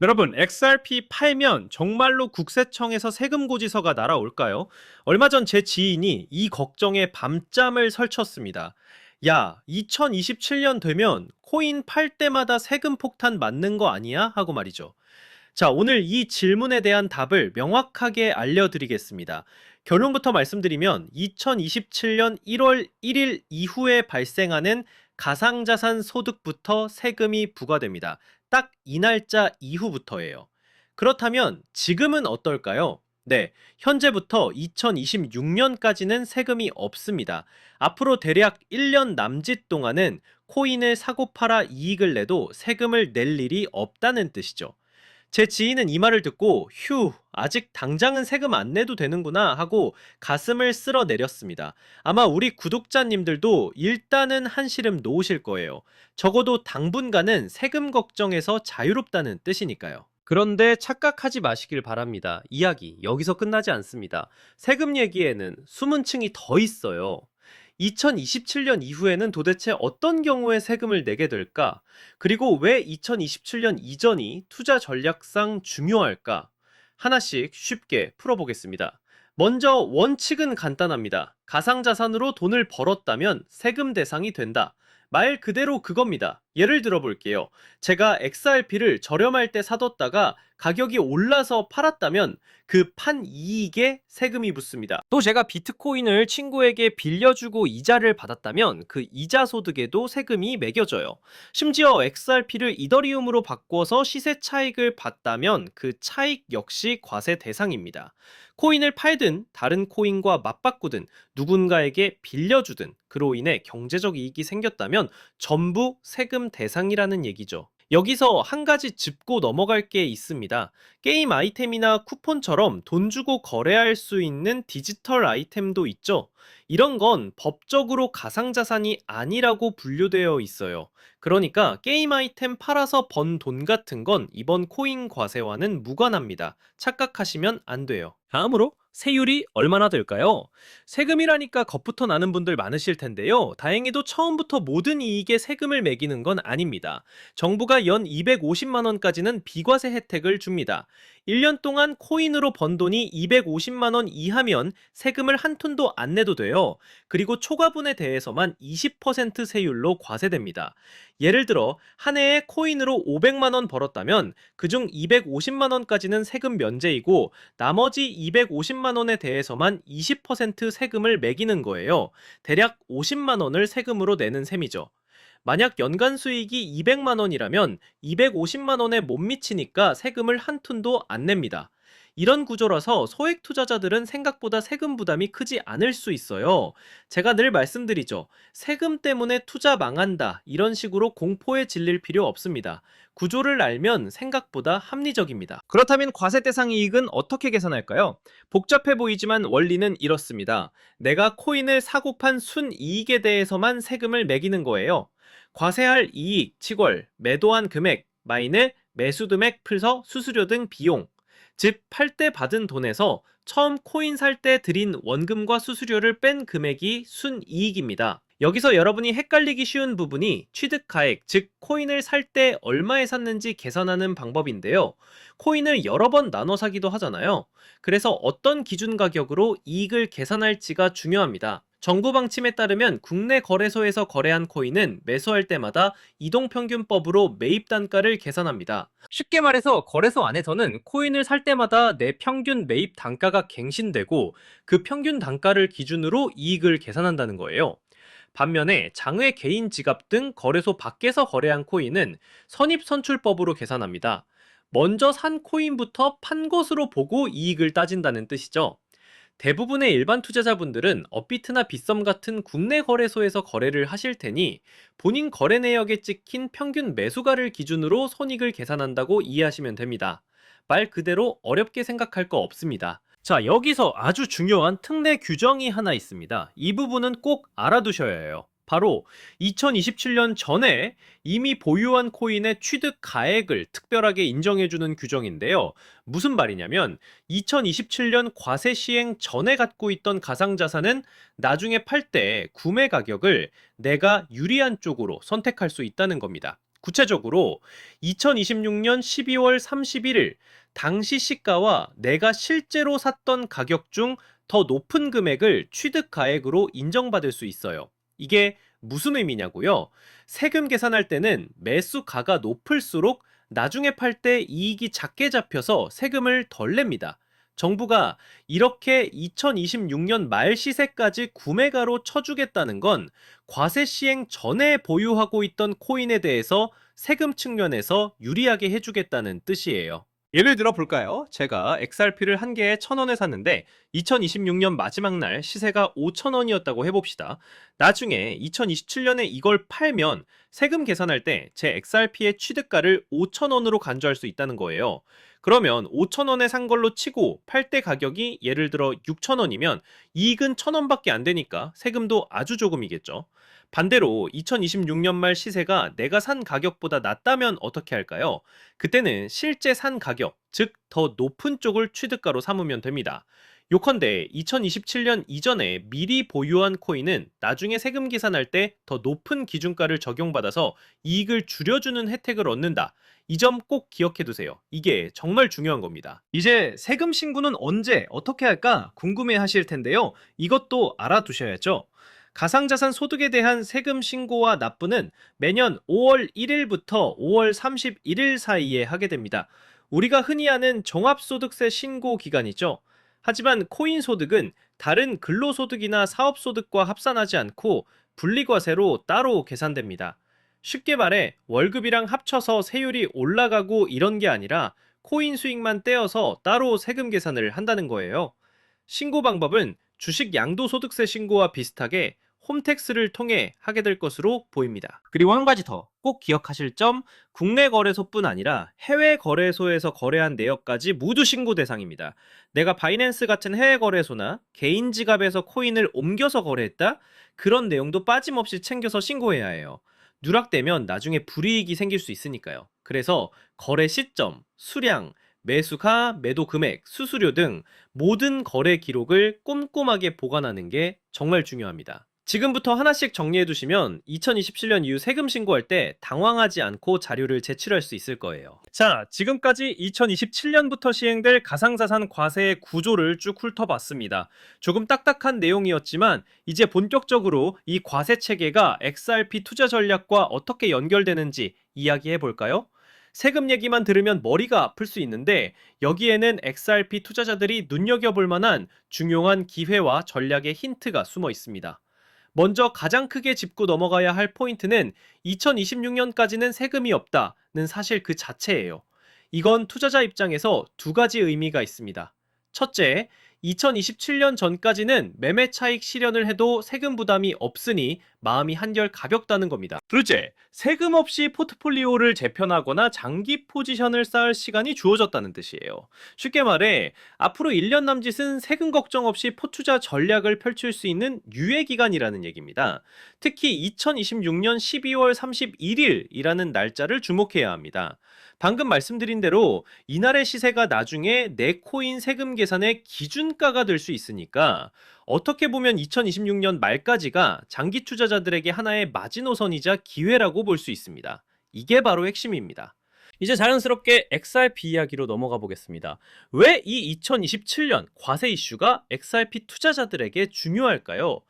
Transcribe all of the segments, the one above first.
여러분, XRP 팔면 정말로 국세청에서 세금 고지서가 날아올까요? 얼마 전 제 지인이 이 걱정에 밤잠을 설쳤습니다. 야, 2027년 되면 코인 팔 때마다 세금 폭탄 맞는 거 아니야? 하고 말이죠. 자, 오늘 이 질문에 대한 답을 명확하게 알려드리겠습니다. 결론부터 말씀드리면 2027년 1월 1일 이후에 발생하는 가상자산 소득부터 세금이 부과됩니다. 딱 이 날짜 이후부터예요. 그렇다면 지금은 어떨까요? 네, 현재부터 2026년까지는 세금이 없습니다. 앞으로 대략 1년 남짓 동안은 코인을 사고 팔아 이익을 내도 세금을 낼 일이 없다는 뜻이죠. 제 지인은 이 말을 듣고 휴, 아직 당장은 세금 안 내도 되는구나 하고 가슴을 쓸어내렸습니다. 아마 우리 구독자님들도 일단은 한시름 놓으실 거예요. 적어도 당분간은 세금 걱정에서 자유롭다는 뜻이니까요. 그런데 착각하지 마시길 바랍니다. 이야기 여기서 끝나지 않습니다. 세금 얘기에는 숨은 층이 더 있어요. 2027년 이후에는 도대체 어떤 경우에 세금을 내게 될까? 그리고 왜 2027년 이전이 투자 전략상 중요할까? 하나씩 쉽게 풀어보겠습니다. 먼저 원칙은 간단합니다. 가상자산으로 돈을 벌었다면 세금 대상이 된다. 말 그대로 그겁니다. 예를 들어 볼게요. 제가 XRP를 저렴할 때 사뒀다가 가격이 올라서 팔았다면 그 판 이익에 세금이 붙습니다. 또 제가 비트코인을 친구에게 빌려주고 이자를 받았다면 그 이자 소득에도 세금이 매겨져요. 심지어 XRP를 이더리움으로 바꿔서 시세 차익을 봤다면 그 차익 역시 과세 대상입니다. 코인을 팔든 다른 코인과 맞바꾸든 누군가에게 빌려주든 그로 인해 경제적 이익이 생겼다면 전부 세금 대상이라는 얘기죠. 여기서 한 가지 짚고 넘어갈 게 있습니다. 게임 아이템이나 쿠폰처럼 돈 주고 거래할 수 있는 디지털 아이템도 있죠. 이런 건 법적으로 가상자산이 아니라고 분류되어 있어요. 그러니까 게임 아이템 팔아서 번 돈 같은 건 이번 코인 과세와는 무관합니다. 착각하시면 안 돼요. 다음으로 세율이 얼마나 될까요? 세금이라니까 겁부터 나는 분들 많으실 텐데요. 다행히도 처음부터 모든 이익에 세금을 매기는 건 아닙니다. 정부가 연 250만 원까지는 비과세 혜택을 줍니다. 1년 동안 코인으로 번 돈이 250만 원 이하면 세금을 한 푼도 안 내도 돼요. 그리고 초과분에 대해서만 20% 세율로 과세됩니다. 예를 들어 한 해에 코인으로 500만 원 벌었다면 그중 250만 원까지는 세금 면제이고 나머지 250만 원에 대해서만 20% 세금을 매기는 거예요. 대략 50만 원을 세금으로 내는 셈이죠. 만약 연간 수익이 200만 원이라면 250만 원에 못 미치니까 세금을 한 푼도 안 냅니다. 이런 구조라서 소액 투자자들은 생각보다 세금 부담이 크지 않을 수 있어요. 제가 늘 말씀드리죠. 세금 때문에 투자 망한다. 이런 식으로 공포에 질릴 필요 없습니다. 구조를 알면 생각보다 합리적입니다. 그렇다면 과세 대상 이익은 어떻게 계산할까요? 복잡해 보이지만 원리는 이렇습니다. 내가 코인을 사고 판 순이익에 대해서만 세금을 매기는 거예요. 과세할 이익, 치골, 매도한 금액, 마이너, 매수금액 플서 수수료 등 비용, 즉 팔 때 받은 돈에서 처음 코인 살 때 들인 원금과 수수료를 뺀 금액이 순이익입니다. 여기서 여러분이 헷갈리기 쉬운 부분이 취득가액, 즉 코인을 살 때 얼마에 샀는지 계산하는 방법인데요. 코인을 여러 번 나눠 사기도 하잖아요. 그래서 어떤 기준 가격으로 이익을 계산할지가 중요합니다. 정부 방침에 따르면 국내 거래소에서 거래한 코인은 매수할 때마다 이동평균법으로 매입 단가를 계산합니다. 쉽게 말해서 거래소 안에서는 코인을 살 때마다 내 평균 매입 단가가 갱신되고 그 평균 단가를 기준으로 이익을 계산한다는 거예요. 반면에 장외 개인 지갑 등 거래소 밖에서 거래한 코인은 선입선출법으로 계산합니다. 먼저 산 코인부터 판 것으로 보고 이익을 따진다는 뜻이죠. 대부분의 일반 투자자분들은 업비트나 빗썸 같은 국내 거래소에서 거래를 하실 테니 본인 거래 내역에 찍힌 평균 매수가를 기준으로 손익을 계산한다고 이해하시면 됩니다. 말 그대로 어렵게 생각할 거 없습니다. 자, 여기서 아주 중요한 특례 규정이 하나 있습니다. 이 부분은 꼭 알아두셔야 해요. 바로 2027년 전에 이미 보유한 코인의 취득 가액을 특별하게 인정해주는 규정인데요. 무슨 말이냐면 2027년 과세 시행 전에 갖고 있던 가상자산은 나중에 팔 때 구매 가격을 내가 유리한 쪽으로 선택할 수 있다는 겁니다. 구체적으로 2026년 12월 31일 당시 시가와 내가 실제로 샀던 가격 중 더 높은 금액을 취득 가액으로 인정받을 수 있어요. 이게 무슨 의미냐고요? 세금 계산할 때는 매수가가 높을수록 나중에 팔 때 이익이 작게 잡혀서 세금을 덜 냅니다. 정부가 이렇게 2026년 말 시세까지 구매가로 쳐주겠다는 건 과세 시행 전에 보유하고 있던 코인에 대해서 세금 측면에서 유리하게 해주겠다는 뜻이에요. 예를 들어 볼까요? 제가 XRP를 한 개에 1,000원에 샀는데 2026년 마지막 날 시세가 5,000원이었다고 해봅시다. 나중에 2027년에 이걸 팔면 세금 계산할 때 제 XRP의 취득가를 5,000원으로 간주할 수 있다는 거예요. 그러면 5,000원에 산 걸로 치고 팔 때 가격이 예를 들어 6,000원이면 이익은 1,000원밖에 안 되니까 세금도 아주 조금이겠죠. 반대로 2026년 말 시세가 내가 산 가격보다 낮다면 어떻게 할까요? 그때는 실제 산 가격, 즉 더 높은 쪽을 취득가로 삼으면 됩니다. 요컨대 2027년 이전에 미리 보유한 코인은 나중에 세금 계산할 때 더 높은 기준가를 적용받아서 이익을 줄여주는 혜택을 얻는다. 이 점 꼭 기억해 두세요. 이게 정말 중요한 겁니다. 이제 세금 신고는 언제 어떻게 할까 궁금해 하실 텐데요. 이것도 알아두셔야죠. 가상자산 소득에 대한 세금 신고와 납부는 매년 5월 1일부터 5월 31일 사이에 하게 됩니다. 우리가 흔히 아는 종합소득세 신고 기간이죠. 하지만 코인 소득은 다른 근로소득이나 사업소득과 합산하지 않고 분리과세로 따로 계산됩니다. 쉽게 말해 월급이랑 합쳐서 세율이 올라가고 이런 게 아니라 코인 수익만 떼어서 따로 세금 계산을 한다는 거예요. 신고 방법은 주식 양도소득세 신고와 비슷하게 홈택스를 통해 하게 될 것으로 보입니다. 그리고 한 가지 더 꼭 기억하실 점, 국내 거래소뿐 아니라 해외 거래소에서 거래한 내역까지 모두 신고 대상입니다. 내가 바이낸스 같은 해외 거래소나 개인 지갑에서 코인을 옮겨서 거래했다? 그런 내용도 빠짐없이 챙겨서 신고해야 해요. 누락되면 나중에 불이익이 생길 수 있으니까요. 그래서 거래 시점, 수량, 매수가, 매도 금액, 수수료 등 모든 거래 기록을 꼼꼼하게 보관하는 게 정말 중요합니다. 지금부터 하나씩 정리해 두시면 2027년 이후 세금 신고할 때 당황하지 않고 자료를 제출할 수 있을 거예요. 자, 지금까지 2027년부터 시행될 가상자산 과세의 구조를 쭉 훑어봤습니다. 조금 딱딱한 내용이었지만 이제 본격적으로 이 과세 체계가 XRP 투자 전략과 어떻게 연결되는지 이야기해 볼까요? 세금 얘기만 들으면 머리가 아플 수 있는데 여기에는 XRP 투자자들이 눈여겨볼 만한 중요한 기회와 전략의 힌트가 숨어 있습니다. 먼저 가장 크게 짚고 넘어가야 할 포인트는 2026년까지는 세금이 없다는 사실 그 자체예요. 이건 투자자 입장에서 두 가지 의미가 있습니다. 첫째, 2027년 전까지는 매매 차익 실현을 해도 세금 부담이 없으니 마음이 한결 가볍다는 겁니다. 둘째, 세금 없이 포트폴리오를 재편하거나 장기 포지션을 쌓을 시간이 주어졌다는 뜻이에요. 쉽게 말해 앞으로 1년 남짓은 세금 걱정 없이 포투자 전략을 펼칠 수 있는 유예 기간이라는 얘기입니다. 특히 2026년 12월 31일이라는 날짜를 주목해야 합니다. 방금 말씀드린 대로 이날의 시세가 나중에 내 코인 세금 계산의 기준가가 될 수 있으니까 어떻게 보면 2026년 말까지가 장기 투자자들에게 하나의 마지노선이자 기회라고 볼 수 있습니다. 이게 바로 핵심입니다. 이제 자연스럽게 XRP 이야기로 넘어가 보겠습니다. 왜 이 2027년 과세 이슈가 XRP 투자자들에게 중요할까요?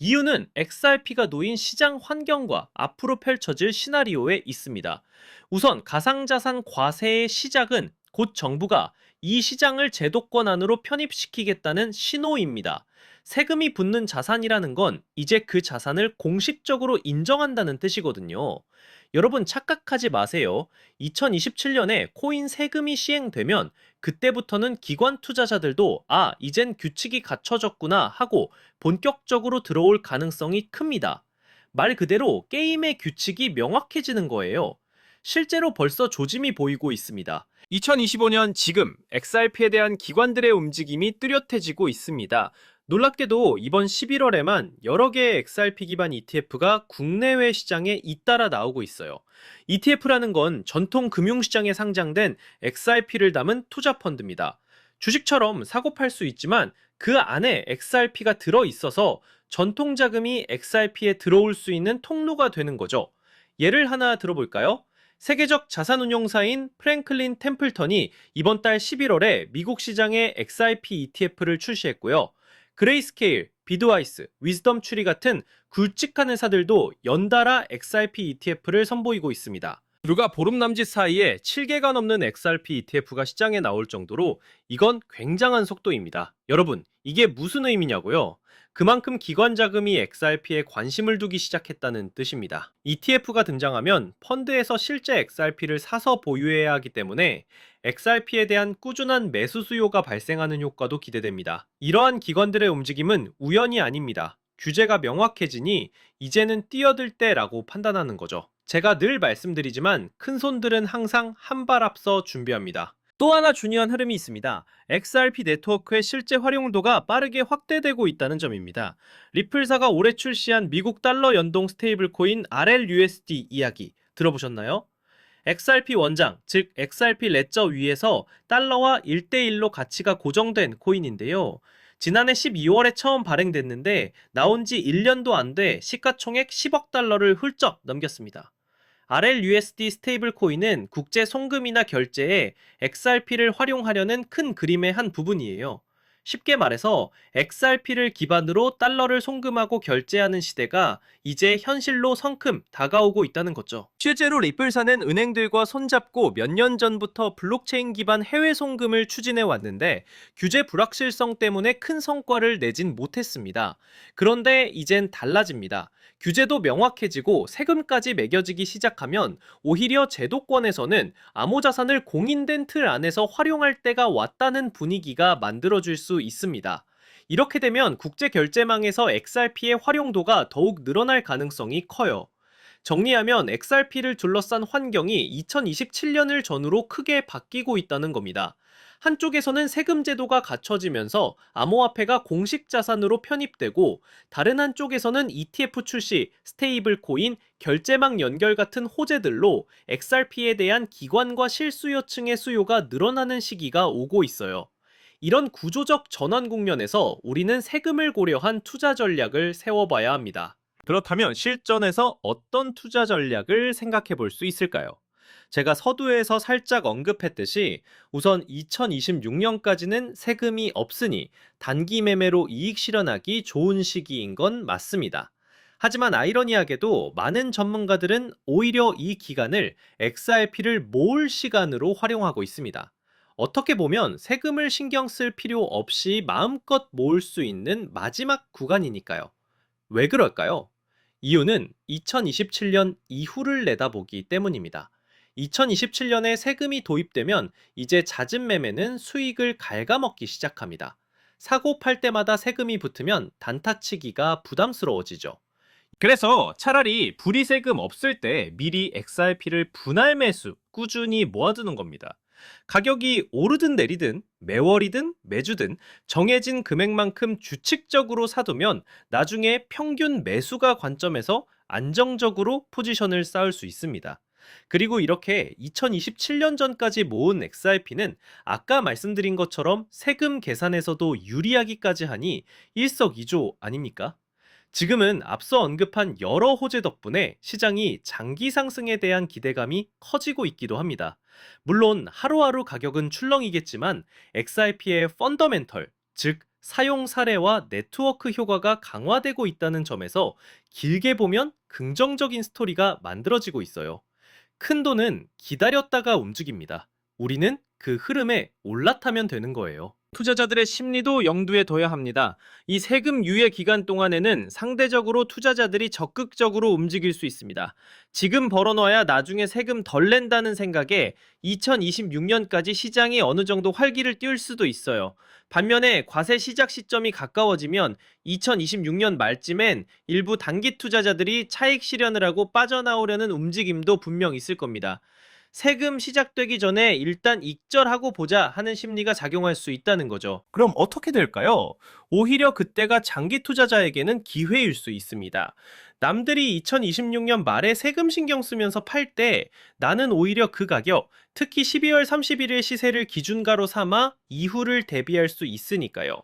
이유는 XRP가 놓인 시장 환경과 앞으로 펼쳐질 시나리오에 있습니다. 우선 가상자산 과세의 시작은 곧 정부가 이 시장을 제도권 안으로 편입시키겠다는 신호입니다. 세금이 붙는 자산이라는 건 이제 그 자산을 공식적으로 인정한다는 뜻이거든요. 여러분 착각하지 마세요. 2027년에 코인 세금이 시행되면 그때부터는 기관 투자자들도 이젠 규칙이 갖춰졌구나 하고 본격적으로 들어올 가능성이 큽니다. 말 그대로 게임의 규칙이 명확해지는 거예요. 실제로 벌써 조짐이 보이고 있습니다. 2025년 지금 XRP에 대한 기관들의 움직임이 뚜렷해지고 있습니다. 놀랍게도 이번 11월에만 여러 개의 XRP 기반 ETF가 국내외 시장에 잇따라 나오고 있어요. ETF라는 건 전통 금융시장에 상장된 XRP를 담은 투자 펀드입니다. 주식처럼 사고 팔 수 있지만 그 안에 XRP가 들어있어서 전통 자금이 XRP에 들어올 수 있는 통로가 되는 거죠. 예를 하나 들어볼까요? 세계적 자산운용사인 프랭클린 템플턴이 이번 달 11월에 미국 시장에 XRP ETF를 출시했고요. 그레이스케일, 비드와이스, 위즈덤 추리 같은 굵직한 회사들도 연달아 XRP ETF를 선보이고 있습니다. 불과 보름 남짓 사이에 7개가 넘는 XRP ETF가 시장에 나올 정도로 이건 굉장한 속도입니다. 여러분, 이게 무슨 의미냐고요? 그만큼 기관 자금이 XRP에 관심을 두기 시작했다는 뜻입니다. ETF가 등장하면 펀드에서 실제 XRP를 사서 보유해야 하기 때문에 XRP에 대한 꾸준한 매수 수요가 발생하는 효과도 기대됩니다. 이러한 기관들의 움직임은 우연이 아닙니다. 규제가 명확해지니 이제는 뛰어들 때라고 판단하는 거죠. 제가 늘 말씀드리지만 큰 손들은 항상 한 발 앞서 준비합니다. 또 하나 중요한 흐름이 있습니다. XRP 네트워크의 실제 활용도가 빠르게 확대되고 있다는 점입니다. 리플사가 올해 출시한 미국 달러 연동 스테이블 코인 RLUSD 이야기 들어보셨나요? XRP 원장, 즉 XRP 레저 위에서 달러와 1대1로 가치가 고정된 코인인데요. 지난해 12월에 처음 발행됐는데 나온 지 1년도 안 돼 시가총액 10억 달러를 훌쩍 넘겼습니다. RLUSD 스테이블 코인은 국제 송금이나 결제에 XRP를 활용하려는 큰 그림의 한 부분이에요. 쉽게 말해서 XRP를 기반으로 달러를 송금하고 결제하는 시대가 이제 현실로 성큼 다가오고 있다는 거죠. 실제로 리플사는 은행들과 손잡고 몇 년 전부터 블록체인 기반 해외 송금을 추진해 왔는데 규제 불확실성 때문에 큰 성과를 내진 못했습니다. 그런데 이젠 달라집니다. 규제도 명확해지고 세금까지 매겨지기 시작하면 오히려 제도권에서는 암호자산을 공인된 틀 안에서 활용할 때가 왔다는 분위기가 만들어질 수 있습니다. 이렇게 되면 국제결제망에서 XRP의 활용도가 더욱 늘어날 가능성이 커요. 정리하면 XRP를 둘러싼 환경이 2027년을 전후로 크게 바뀌고 있다는 겁니다. 한쪽에서는 세금 제도가 갖춰지면서 암호화폐가 공식 자산으로 편입되고 다른 한쪽에서는 ETF 출시, 스테이블 코인, 결제망 연결 같은 호재들로 XRP에 대한 기관과 실수요층의 수요가 늘어나는 시기가 오고 있어요. 이런 구조적 전환 국면에서 우리는 세금을 고려한 투자 전략을 세워봐야 합니다. 그렇다면 실전에서 어떤 투자 전략을 생각해 볼 수 있을까요? 제가 서두에서 살짝 언급했듯이 우선 2026년까지는 세금이 없으니 단기 매매로 이익 실현하기 좋은 시기인 건 맞습니다. 하지만 아이러니하게도 많은 전문가들은 오히려 이 기간을 XRP를 모을 시간으로 활용하고 있습니다. 어떻게 보면 세금을 신경 쓸 필요 없이 마음껏 모을 수 있는 마지막 구간이니까요. 왜 그럴까요? 이유는 2027년 이후를 내다보기 때문입니다. 2027년에 세금이 도입되면 이제 잦은 매매는 수익을 갉아먹기 시작합니다. 사고 팔 때마다 세금이 붙으면 단타치기가 부담스러워지죠. 그래서 차라리 불이세금 없을 때 미리 XRP를 분할 매수 꾸준히 모아두는 겁니다. 가격이 오르든 내리든 매월이든 매주든 정해진 금액만큼 주칙적으로 사두면 나중에 평균 매수가 관점에서 안정적으로 포지션을 쌓을 수 있습니다. 그리고 이렇게 2027년 전까지 모은 XRP는 아까 말씀드린 것처럼 세금 계산에서도 유리하기까지 하니 일석이조 아닙니까? 지금은 앞서 언급한 여러 호재 덕분에 시장이 장기 상승에 대한 기대감이 커지고 있기도 합니다. 물론 하루하루 가격은 출렁이겠지만 XRP의 펀더멘털, 즉 사용 사례와 네트워크 효과가 강화되고 있다는 점에서 길게 보면 긍정적인 스토리가 만들어지고 있어요. 큰 돈은 기다렸다가 움직입니다. 우리는 그 흐름에 올라타면 되는 거예요. 투자자들의 심리도 염두에 둬야 합니다. 이 세금 유예 기간 동안에는 상대적으로 투자자들이 적극적으로 움직일 수 있습니다. 지금 벌어놔야 나중에 세금 덜 낸다는 생각에 2026년까지 시장이 어느 정도 활기를 띨 수도 있어요. 반면에 과세 시작 시점이 가까워지면 2026년 말쯤엔 일부 단기 투자자들이 차익 실현을 하고 빠져나오려는 움직임도 분명 있을 겁니다. 세금 시작되기 전에 일단 익절하고 보자 하는 심리가 작용할 수 있다는 거죠. 그럼 어떻게 될까요? 오히려 그때가 장기 투자자에게는 기회일 수 있습니다. 남들이 2026년 말에 세금 신경 쓰면서 팔 때 나는 오히려 그 가격, 특히 12월 31일 시세를 기준가로 삼아 이후를 대비할 수 있으니까요.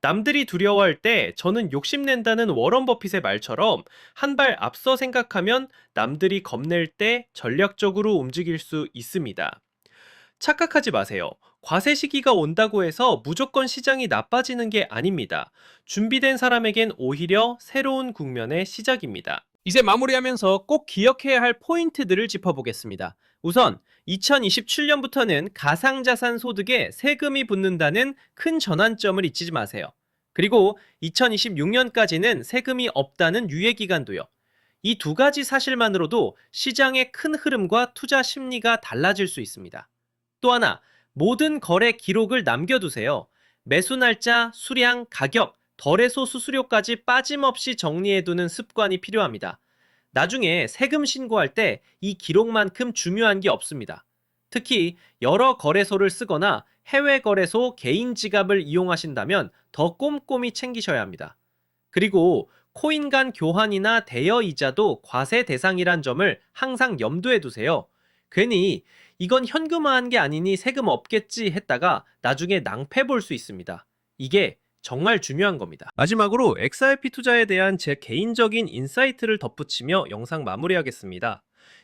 남들이 두려워할 때 저는 욕심낸다는 워런 버핏의 말처럼 한 발 앞서 생각하면 남들이 겁낼 때 전략적으로 움직일 수 있습니다. 착각하지 마세요. 과세 시기가 온다고 해서 무조건 시장이 나빠지는 게 아닙니다. 준비된 사람에겐 오히려 새로운 국면의 시작입니다. 이제 마무리하면서 꼭 기억해야 할 포인트들을 짚어보겠습니다. 우선 2027년부터는 가상자산 소득에 세금이 붙는다는 큰 전환점을 잊지 마세요. 그리고 2026년까지는 세금이 없다는 유예기간도요. 이 두 가지 사실만으로도 시장의 큰 흐름과 투자 심리가 달라질 수 있습니다. 또 하나, 모든 거래 기록을 남겨두세요. 매수 날짜, 수량, 가격, 거래소 수수료까지 빠짐없이 정리해두는 습관이 필요합니다. 나중에 세금 신고할 때 이 기록만큼 중요한 게 없습니다. 특히 여러 거래소를 쓰거나 해외 거래소 개인 지갑을 이용하신다면 더 꼼꼼히 챙기셔야 합니다. 그리고 코인 간 교환이나 대여 이자도 과세 대상이란 점을 항상 염두에 두세요. 괜히 이건 현금화한 게 아니니 세금 없겠지 했다가 나중에 낭패 볼 수 있습니다. 이게 정말 중요한 겁니다. 마지막으로 XRP 투자에 대한 제 개인적인 인사이트를 덧붙이며 영상 마무리하겠습니다.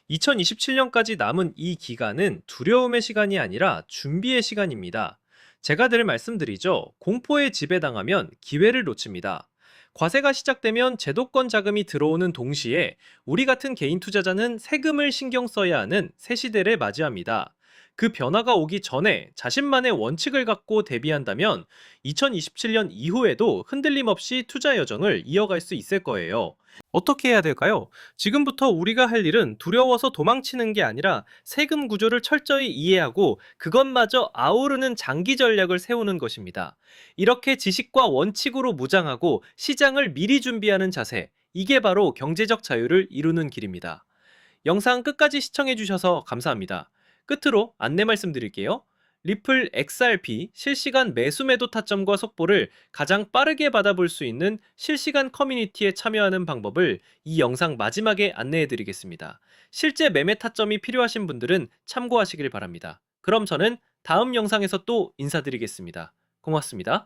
2027년까지 남은 이 기간은 두려움의 시간이 아니라 준비의 시간입니다. 제가 늘 말씀드리죠. 공포에 지배당하면 기회를 놓칩니다. 과세가 시작되면 제도권 자금이 들어오는 동시에 우리 같은 개인 투자자는 세금을 신경 써야 하는 새 시대를 맞이합니다. 그 변화가 오기 전에 자신만의 원칙을 갖고 대비한다면 2027년 이후에도 흔들림 없이 투자 여정을 이어갈 수 있을 거예요. 어떻게 해야 될까요? 지금부터 우리가 할 일은 두려워서 도망치는 게 아니라 세금 구조를 철저히 이해하고 그것마저 아우르는 장기 전략을 세우는 것입니다. 이렇게 지식과 원칙으로 무장하고 시장을 미리 준비하는 자세, 이게 바로 경제적 자유를 이루는 길입니다. 영상 끝까지 시청해주셔서 감사합니다. 끝으로 안내 말씀드릴게요. 리플 XRP 실시간 매수 매도 타점과 속보를 가장 빠르게 받아볼 수 있는 실시간 커뮤니티에 참여하는 방법을 이 영상 마지막에 안내해 드리겠습니다. 실제 매매 타점이 필요하신 분들은 참고하시길 바랍니다. 그럼 저는 다음 영상에서 또 인사드리겠습니다. 고맙습니다.